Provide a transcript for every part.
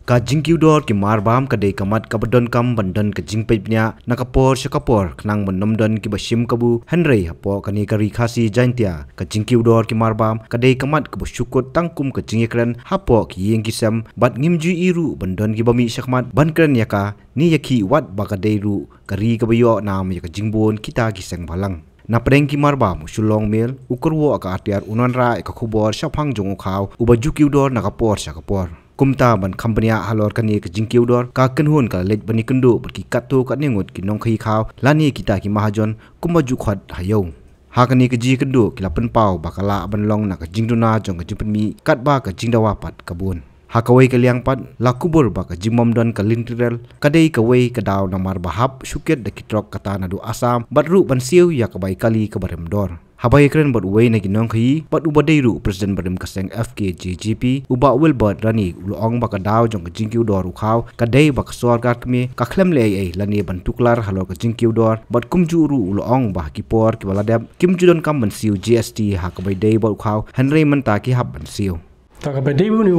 ka jingkiu dor ki marbam ka de kamat ka badon kam bandan ka jingpepnya nakapor syakapor knang menomdon ki basim kabu henry hapo kani kari khasi jaintia ka jingkiu dor ki marbam ka de kamat ka syukut tangkum ka jingekran hapo ki yeng kisam bat ngimju iru bandan ki bami syakmat bankran yaka ni yaki wat baka deru kari ka bayo nam yaka jingbon kita ki seng balang na preng ki marbam Shillong Mail Kyrwoh ka Atiar unanra ka khubor syapang jongo Khaw ubaju kiu dor nakapor syakapor kumta ban companya halor kani ke jingkiu dor ka kenhun ka lej bani kendo berki katto ka nengut ki Nongkhaïi Khaw lani kita ki mahajon kumaju khat hayo ha kani ke ji kendo ki lapen pau bakala ban long na ka jingduna jong ka jipmi kat ba ka jingdawa pat kabun ha kawai ka liang pat la kubur ba ka jimom don ka lintrel kadai kawai ka daw na mar bahap syuket de kitrok kata na du asam batru ban siu ya ka bai kali ka barem dor habai kren bot wei na Nongkhaïi bat ubadeiru president barem kaseng FK JGP uba wilbert rani ulong ba ka daw jong ka jingkiu dor Khaw ka dei ba ka sor ka kme ka khlem le ai lani ban tuklar halor ka jingkiu dor bat kumjuru ulong ba ki por ki baladab kimjudon kam ban siu GST ha ka bai dei ba Khaw henry man ta ki hab ban siu ta ka bai dei bu ni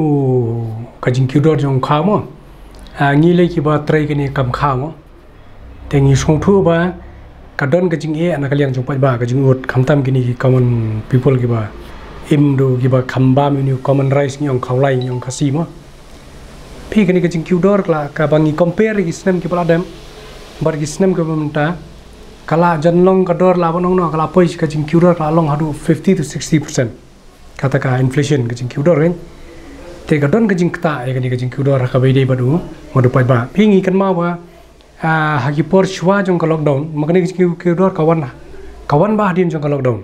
ka jingkiu dor jong Khaw mo ngi le ki ba trai ki ni kam Khaw mo te ngi song thu ba kadon ka jing e anak liang jong ba ka jing ut khamtam kini common people ki ba imdo ki ba khamba mi common rice nyong khawlai nyong khasi mo phi kini ka jing kiu dor kla ka bangi compare ki snem ki paladam bar ki snem ka bamta kala janlong ka dor la bonong no kala poi ka jing kiu dor kala long hadu 50 to 60% kata ka inflation ka jing kiu dor ren te kadon ka jing kta e kini ka jing kiu dor ka bai dei badu modu pai ba phi ngi kan ma ba hagi por shwa jong ka lockdown makani ki dor kawan ba hadin jong ka lockdown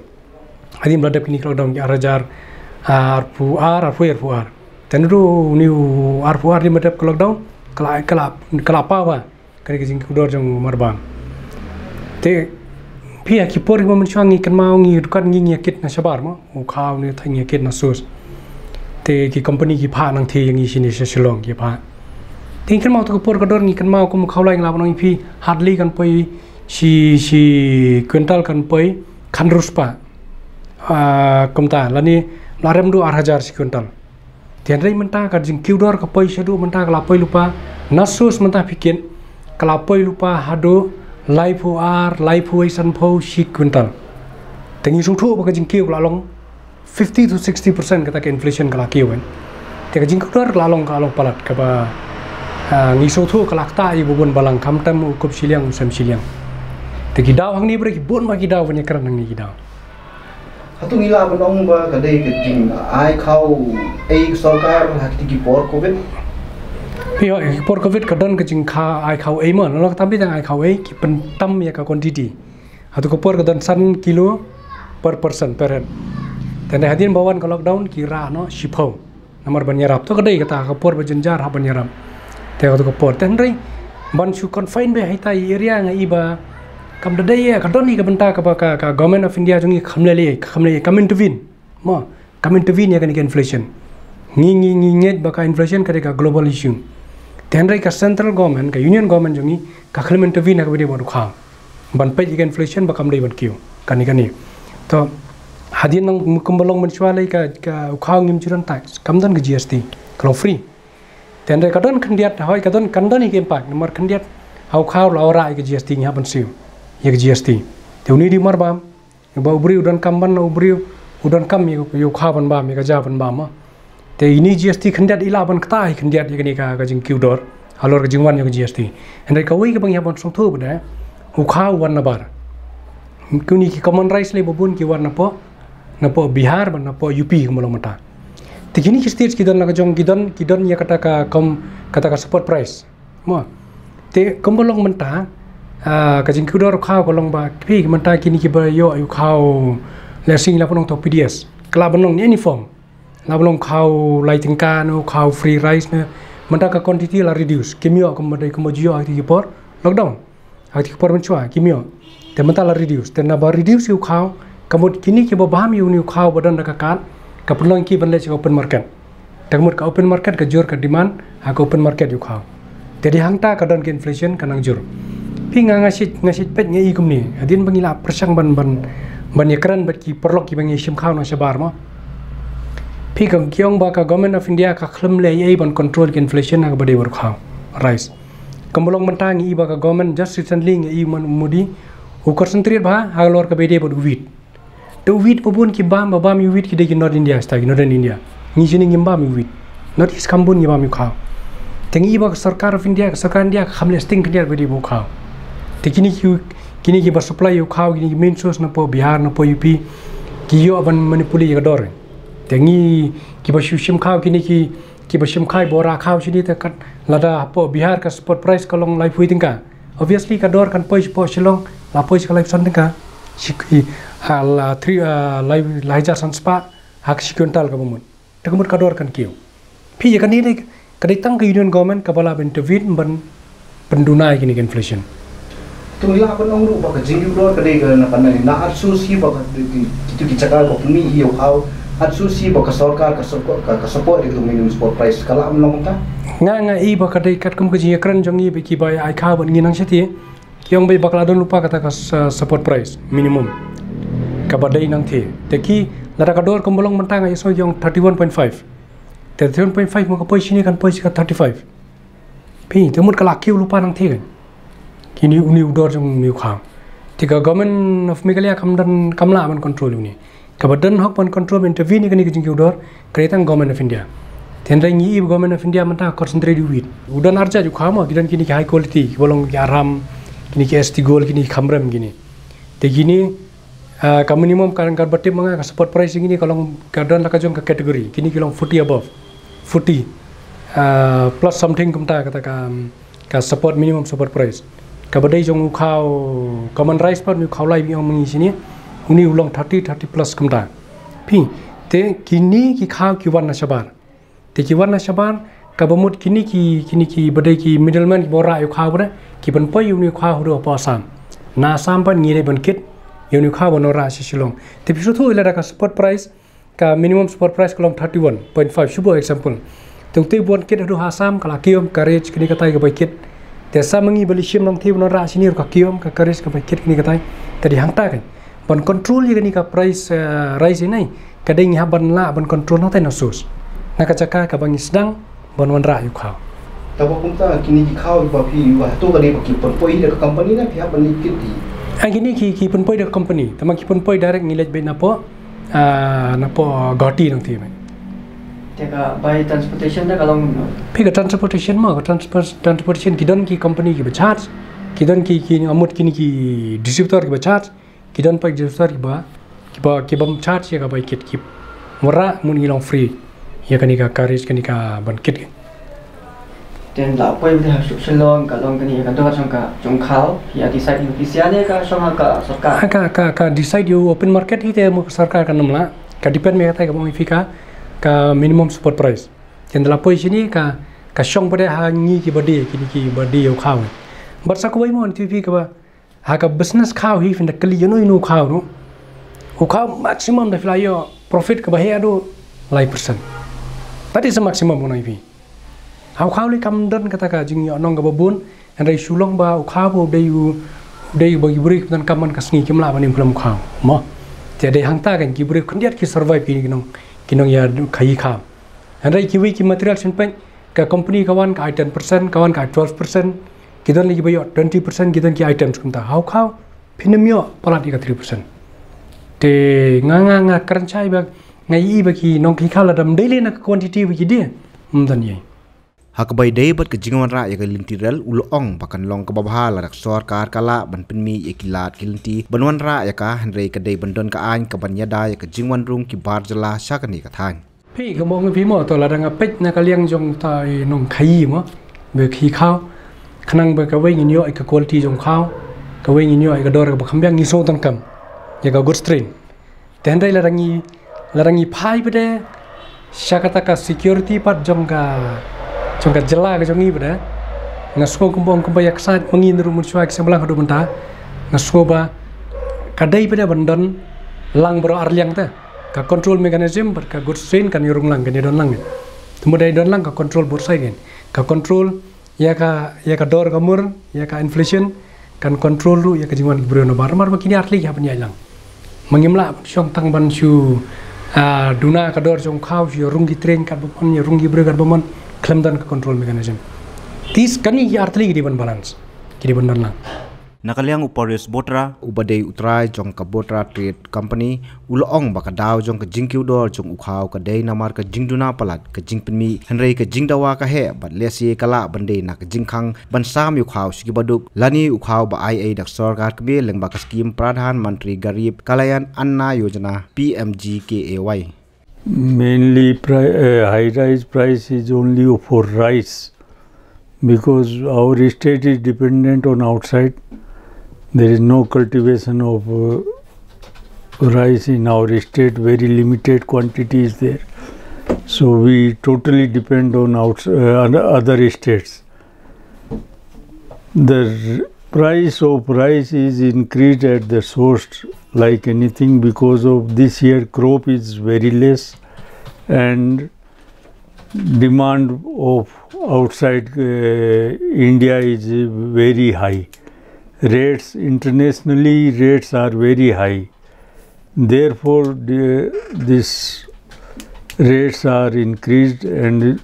hadin bladap kini lockdown ya rajar arfu tenru new arfu di madap ka lockdown kala pa wa kani ki jing dor jong marbang te pi hagi por ki mon shwangi kan ma ngi dukan ngi kit na shabar mo Khaw ni thang ngi kit na sus te ki company ki pha nang thi ngi sini Shillong ki pha ting kan mau tu por kador ni kan mau kum khawlai ngla bonong phi hardly kan poi si quintal kan poi kan ruspa kumta lani larem du 8000 si quintal tian rei menta ka jing kiu dor ka poi sedu menta ka poi lupa nasus menta phikin ka poi lupa hado laifu san pho si quintal tengi sung thu ba ka jing kiu la long 50 to 60% kata ka inflation ka kiu kan te ka jing dor la long palat ka ba ngi so thu kalak ta i bubun balang khamtam ukup siliang sam siliang te gidaw hang ni bre ki bon ma gidaw bani kran ngi gidaw hatu ngila bonong ba ka dei ke jing ai Khaw ei sarkar hakti ki por covid pio por covid ka don ka jing kha ai Khaw ei mon lo tambi jang ai Khaw ei ki pen tam ya ka quantity hatu ko por ka don san kilo per person per head tene hadin bawan ka lockdown ki ra no shipho namar banyarap to ka dei ka ta ka por ba janjar ha banyarap teo tu kapor tenrei ban su confine be haita area nga iba kam da dei ka doni ka benta ka government of India jongi khamle come intervene mo come intervene ya kan inflation ngi nget ba ka inflation ka global issue tenrei ka central government ka union government jongi ka khlem intervene ka bidi bodu Khaw ban pe ka inflation ba kam dei ban kiu kani to hadin nang mukumbalong mensualai ka Khaw ngim churan tax kam dan ka GST kalau free tenre kadon khandiat hoi kadon kandoni ke impact nomor khandiat hau Khaw la ora ke GST nya ban siu ye GST teuni di marbam ba ubri udan kamban ubri udan kam yo Khaw ban ba me ka ja ban ba ma te ini GST khandiat ila ban kta hi khandiat ye ni ka jing kiu dor halor ka jingwan yo GST hendai ka wi ka bang ya ban song thu ba Khaw wan na bar kuni ki common rice le bobun ki wan na po Bihar ban na po UP kumolong mata tikini ki stage kidon na jong kidon ya kata ka support price mo te kombolong menta ka jing kudor Khaw kolong ba phi menta kini ki ba yo Khaw la sing la ponong to PDS kala bonong ni uniform la bonong Khaw lighting ka no Khaw free rice na menta ka quantity la reduce kimio ko madai ko mojio ati ki por lockdown ati ki por menchua kimio te menta la reduce te na ba reduce Khaw kamot kini ki ba baham yu Khaw badan ka kan ka pelong ki banle open market tagmut ka open market ka jur ka demand ha ka open market yu Khaw jadi hangta ka don ke inflation kanang jur pi ngasit pet ngai kum ni adin bangila persang ban yakran bat ki perlok ki bangi sim Khaw na sabar mo พี่กับเกี่ยงบากกับ government of India กับเคลมเลยไอ้บน control inflation นักบดีบริข่าว rise กำลังมันตั้งอีบากกับ government just recently ไอ้มันมูดีอุกสันตรีบ้าหากลอร์กับเบดีบดวีดตัววีดปบุญกิบ้ามีวีดคิดได้กิน North India สไตล์ Northern India นี่ชนิดกิบ้ามีวีด North East คำบุญกิบ้ามีข่าวแต่อีบากสร์การ of India สร์การ India คำเลสติ้งกันเดียบดีบุข่าวแต่กินี่กิบ supply อยู่ข่าวกินี่ main source นับพอบิฮาร์นับพอ UP กิโยอันมันนิปุลีก็ดอร์แต่งี้กิบชิมข้าวกินี่กิบชิมข้าวบราข้าวชนิดแต่กันลาดาพอบิฮาร์กับ spot price ก็ลงไลฟ์วิ่งถึงกัน obviously ก็ดอร์กันไปพอชิลองลาไปชิก็ไลฟ์สันถึงกันชิคีลาไลฟ์จัดสันสปาหักชิคุนตัลกับมุนแต่ก็มุดก็ดอร์กันเกี่ยวพี่อย่างนี้เลยก็ได้ตั้งกับ Union Government กับบลาเป็นintervene บันดูนายกินี่ inflationตรงนี้เราก็ต้องรู้ว่าจริงอยู่ด้วยก็ได้กันนะนะอัดซูซีบอกitu dicakapบอกมีเหี่ยวเขาอัดซูซีบอกกับสรการกับสปอร์ตitu minimum support price kalau melong takง่ายอีบอกกันได้กัดกุมกจีกรันจงนี้ไปกี่ใบไอข้าวบันงี้นังเช่นที่กี่องใบบักลาดนลุปะกระทั่ง support price minimum กับบัดได้นังที่แต่กี่ระดับกระโดดกุมบลงมันตั้งไอ้โซยอง 31.5 แต่ 31.5 มันก็ไปชิ้นนี้กันไปชิ้นกัน35พี่ทั้งหมดกระลักคิวลุปะนังที่กันกินี่อุดรจงมีความที่กับ government of Meghalaya คำละมัน control อยู่นี่กับบัดนั้นฮอกมัน control intervene นี่กันนี่ก็จริงอุดรกระทั่ง government of India เห็นไรงี้ government of India มันตั้ง concentrate อยู่วิดอุดรอาร์จ้าอยู่ความอ่ะกินนี่ high quality บอลงยารามกินี่ GST gold กินี่คำรำกินี่แต่กินี่กับ minimum การบัตรเมื่อกับ support price กินี่ก็ลงกับดันละก็จงกับ category กินี่ก็ลง 40 above 40 plus something กุมตากับ support minimum support priceกับได้จงข่าว common rice พอมีข่าวไล่มีองค์มีสิ่งนี้อุนี่อุลง30 plus กุมตาพี่แต่กินี่กี่ข่าวกี่วันนะชาวบ้านแต่กี่วันนะชาวบ้านกับบุตรกินี่บัดได้กี่ middleman กี่บราอยู่ข่าวนะกี่บันไปอยู่ในข่าวหัวปอสามนาสามปันงี้ได้บันคิดอยู่ในข่าวบนราชิลงแต่พิสูจน์ทุกเวลากับ support price กับ minimum support price ก็ลง 31.5 ชั่วโมง example ตรงที่บนคิดดูหาสามกับเกี่ยวกับ courage กินี่ก็ไต่กับไปคิดแต่สามังบริชิมลงที่บนราชินีกับเกี่ยวกับการิสกับไปคิดนี่ก็ได้แต่di hang takan ban control yang ni ka price rise ni ka ding ha ban la ban control na tai na sus na ka caka ka bang sedang ban wan ra yu khau tapi pun tak kini di khau ba pi wa tu ka dei baki poi de company na pihak ban likit di gini ki pun poi de company tamang ki pun poi direct ngilaj be na po gati nang ti mai Teka by transportation dah kalau pi ka transportation ma ka transportation ki don ki company ki ba charge ki don ki amut ki distributor ki ba charge ki don pa distributor ki ba charge ya ka ba kit ki murah mun ngilong free ya kan ka karis kan ka ban kit dan la poi dah Shillong kalau kan ni kan tu jong Khaw ya decide official ni ka sama ka sarkar ka decide you open market hi te mo sarkar kan namla ka depend me kata ka mo ifika ka minimum support price yang dalam poin sini ka syong pada hangi ki badi yo Khaw barsa ko mo TV ka ba ha ka business Khaw hi fin da kali yo no Khaw no Khaw maximum da flyo profit ka ba he ado 1% that is the maximum on IV Khaw le kam dan kata ka jing yo nong ka babun and rai Shillong ba Khaw bo dei bagi buri dan kaman ka sngi kimla ba nim plam Khaw mo te dei hang ta kan ki buri kundiat ki survive ki nong kinong ya khai kham andai kiwi ki material senpen ka company kawan ka 10% kawan ka 12% kidon lagi bayo 20% kidon ki items kunta Khaw pinamyo palat ka 3% te nga karanchai ba ngai ba ki Nongkhaïi khala dam daily na quantity ba ki dia dan ye Hakabai day bat kejingan ra ya kelintiral ulong pakan long ke babha la rak sor kar kala ban penmi ikilat kilinti banwan ra ya ka hanrei ka day bandon ka an ka ban yada ya kejingwan rung ki bar jala syakani ka thangพี่ก็มองพี่มอตัวละดังเป็ดนะก็เลี้ยงจงตายNongkhaïiมั้งเบิกขี้ข้าวขนังเบิกกเวงินโยไอ้ก็ quality จงข้าวกเวงินโยไอ้ก็ดอร์ก็คำยังงิโซตังคำยังก็ good strain แต่หันได้ละดังพายไปได้syakata ka security part jong ka jela ka jong ni pada ngasko kumpong kumbayak sat mengin rumun suai sebelah hadu benta ngasko ba kadai pada bandan lang bro arliang ta ka control mechanism ber ka good strain kan yurung lang kan don lang kemudian don lang ka control both side ka control ya ka dor kamur ya ka inflation kan control ru ya ka jingwan bro no bar mar makini arli ya ban lang mengimla syong tang ban shu duna kador jong Khaw yo rungi train kat bomon yo rungi bre kat bomon klem dan control mechanism tis kani hi artli gidi ban balance gidi ban na Nakaliang uparis botra ubadei utrai jong ka botra trade company ulong baka daw jong ka jingkiu dor jong ukhaw ka dei namar ka jingduna palat ka jingpenmi henrei ka jingdawa ka he bat lesi kala bande na ka jingkhang ban sam ukhaw sigi baduk lani ukhaw ba ia dak sarkar kbe leng ba ka scheme pradhan mantri garib kalayan anna yojana PMGKAY. Mainly high rise price is only for rice because our state is dependent on outside. There is no cultivation of rice in our state, very limited quantity is there. So we totally depend on other states. The price of rice is increased at the source like anything because of this year crop is very less and demand of outside India is very high. Rates internationally are very high, therefore these rates are increased and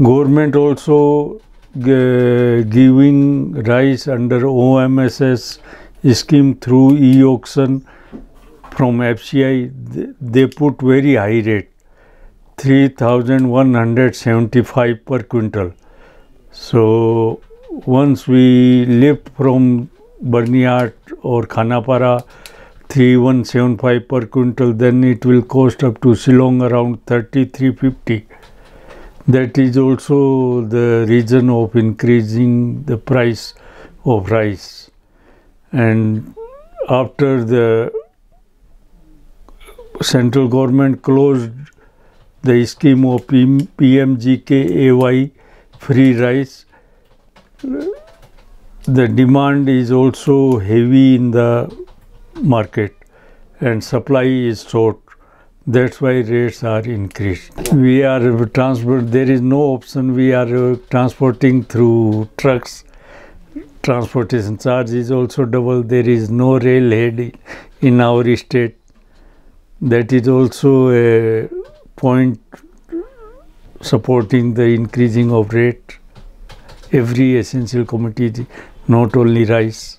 government also giving rice under OMSS scheme through e-auction from FCI. They put very high rate 3,175 per quintal. So once we lift from Barniat or Khanapara 3175 per quintal, then it will cost up to Shillong around 3350. That is also the reason of increasing the price of rice. And after the central government closed the scheme of PMGKAY free rice, the demand is also heavy in the market and supply is short. That's why rates are increased. We are there is no option. We are transporting through trucks. Transportation charge is also double. There is no rail head in our state. That is also a point supporting the increasing of rate. Every essential commodity, not only rice.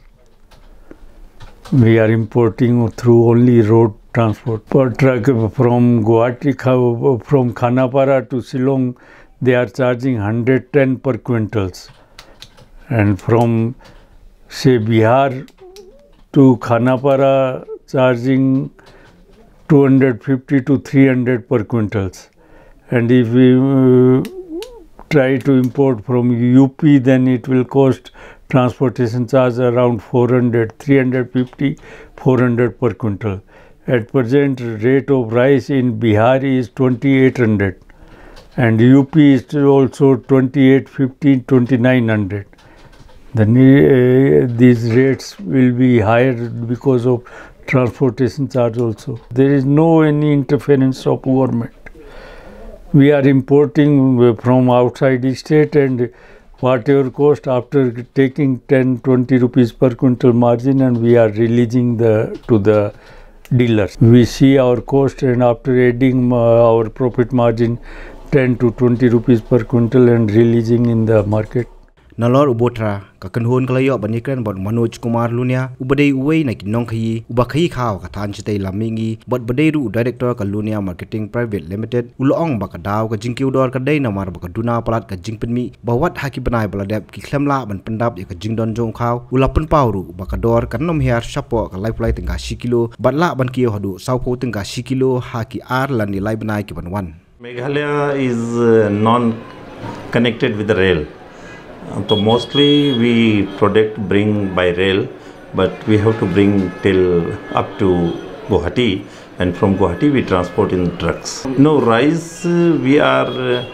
We are importing through only road transport. Per truck from Guwahati, from Khanapara to Shillong, they are charging 110 per quintals. And from say Bihar to Khanapara, charging 250 to 300 per quintals. And if we try to import from UP, then it will cost transportation charge around 400, 350, 400 per quintal. At present, rate of rice in Bihar is 2800 and UP is also 2850, 2900. These rates will be higher because of transportation charge also. There is no any interference of government. We are importing from outside state and whatever cost after taking 10-20 rupees per quintal margin, and we are releasing to the dealers. We see our cost and after adding our profit margin 10 to 20 rupees per quintal and releasing in the market. Nalor ubotra kakanhon kalayo banikran bot Manoj Kumar Lunia ubadei uwei na Nongkhaïi ubakhaïi Khaw kathan chitei lamingi bot badeiru director ka Lunia Marketing Private Limited ulong baka daw ka jingkiu dor ka dei namar baka duna palat ka jingpenmi bawat haki banai baladep ki khlemla ban pendap ya ka jingdon jong Khaw ulapan pawru baka dor ka nom hiar sapo ka lifeline tengah 10 kilo batla ban kiyo hadu saupo tengah 10 kilo haki ar lan ni lai banai ki banwan. Meghalaya is non-connected with the rail. So mostly we bring by rail, but we have to bring till up to Guwahati, and from Guwahati we transport in trucks. No, rice we are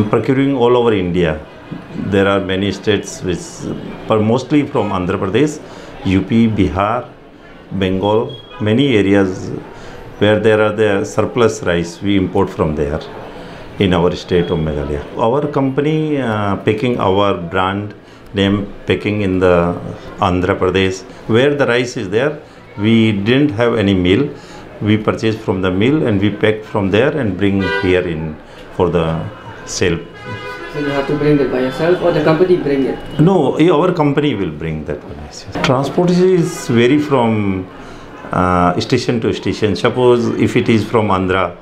procuring all over India. There are many states which, but mostly from Andhra Pradesh, UP, Bihar, Bengal, many areas where there are the surplus rice we import from there. In our state of Meghalaya. Our company picking our brand name, picking in the Andhra Pradesh, where the rice is there, we didn't have any mill, we purchase from the mill and we pack from there and bring here in for the sale. So you have to bring it by yourself or the company bring it? No, our company will bring that one. Transportation is vary from station to station. Suppose if it is from Andhra,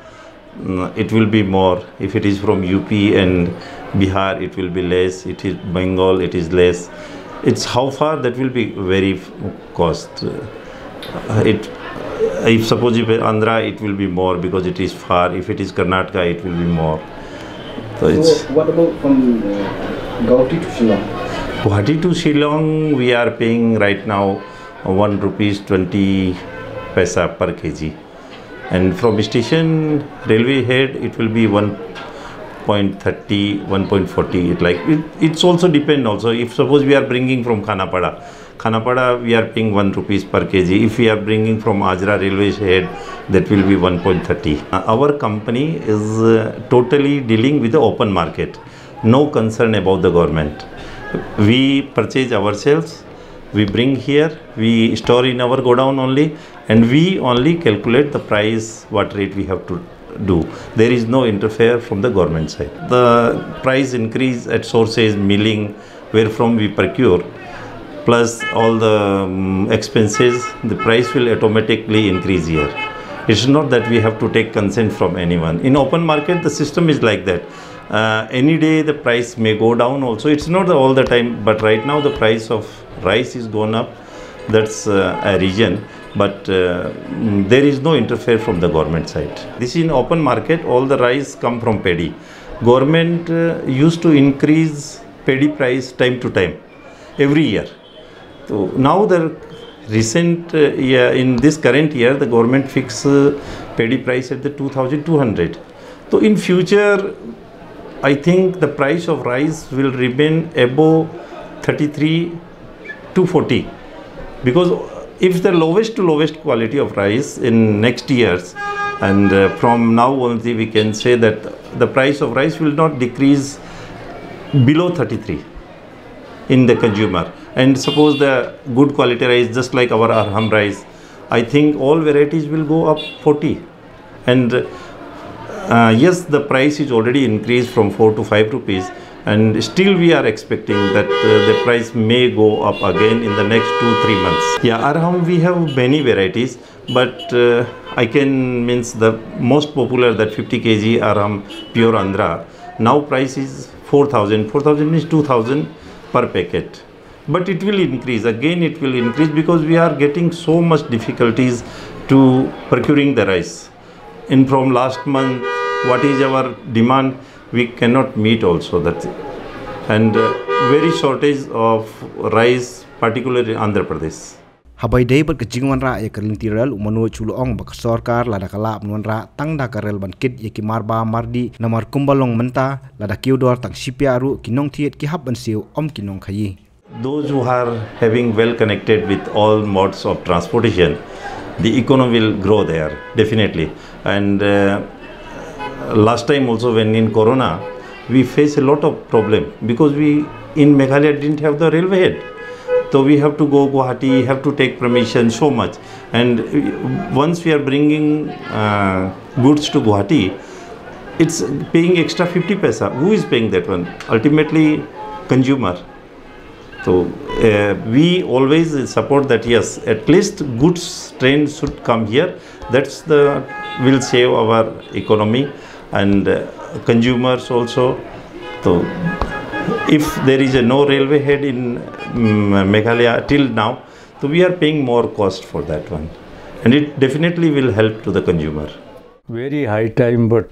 it will be more. If it is from UP and Bihar, it will be less. It is Bengal, it is less. It's how far that will be very cost. If suppose if Andhra, it will be more because it is far. If it is Karnataka, it will be more. So what about from Guwahati to Shillong? Guwahati to Shillong, we are paying right now ₹1.20 per kg. And from station railway head, it will be 1.30, 1.40. It's also depend also. If suppose we are bringing from Khanapada, we are paying ₹1 per kg. If we are bringing from Ajra railway head, that will be 1.30. Our company is totally dealing with the open market. No concern about the government. We purchase ourselves. We bring here, we store in our godown only, and we only calculate the price, what rate we have to do. There is no interfere from the government side. The price increase at sources, milling, where from we procure, plus all the expenses, the price will automatically increase here. It's not that we have to take consent from anyone. In open market, the system is like that. Any day the price may go down also. It's not all the time, but right now the price of rice is gone up. That's a reason, but there is no interfere from the government side. This is in open market. All the rice come from paddy. Government used to increase paddy price time to time, every year. So now the recent year, in this current year, the government fix paddy price at the 2,200. So in future, I think the price of rice will remain above 33 to 40, because if the lowest to lowest quality of rice in next years, and from now only we can say that the price of rice will not decrease below 33 in the consumer. And suppose the good quality rice, just like our Arham rice, I think all varieties will go up 40. And yes, the price is already increased from 4 to 5 rupees, and still we are expecting that the price may go up again in the next 2-3 months. Yeah, Arham we have many varieties, but I can means the most popular, that 50 kg Arham pure Andhra, now price is 4,000. 4,000 means 2,000 per packet. But it will increase, again it will increase, because we are getting so much difficulties to procuring the rice. And from last month, what is our demand, we cannot meet also that. And very shortage of rice, particularly in Andhra Pradesh. Habai day berkejingan ra ya kelintiral umanu Shillong bak sorkar lada kalap nuanra tang da karel bankit ya ki marba mardi namar kumbalong menta lada Kiwdor tang sipiaru kinong thiet ki hab bansiu ki Nongkhaïi. Those who are having well connected with all modes of transportation, the economy will grow there, definitely. And last time also, when in Corona, we face a lot of problem, because we in Meghalaya didn't have the railway head. So we have to go Guwahati, have to take permission so much. And once we are bringing goods to Guwahati, it's paying extra 50 paisa. Who is paying that one? Ultimately, consumer. So we always support that, yes, at least goods train should come here. That's the will save our economy and consumers also. So if there is a no railway head in Meghalaya till now, so we are paying more cost for that one, and it definitely will help to the consumer. Very high time, but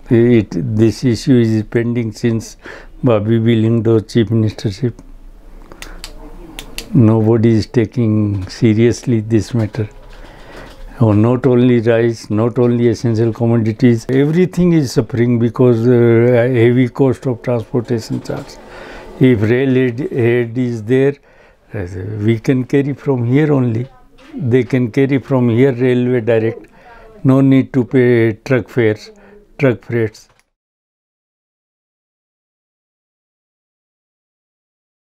this issue is pending since Babi Bilingdo chief ministership. Nobody is taking seriously this matter. Not only rice, not only essential commodities, everything is suffering because heavy cost of transportation charge. If rail head is there, we can carry from here only. They can carry from here railway direct. No need to pay truck fares, truck freights.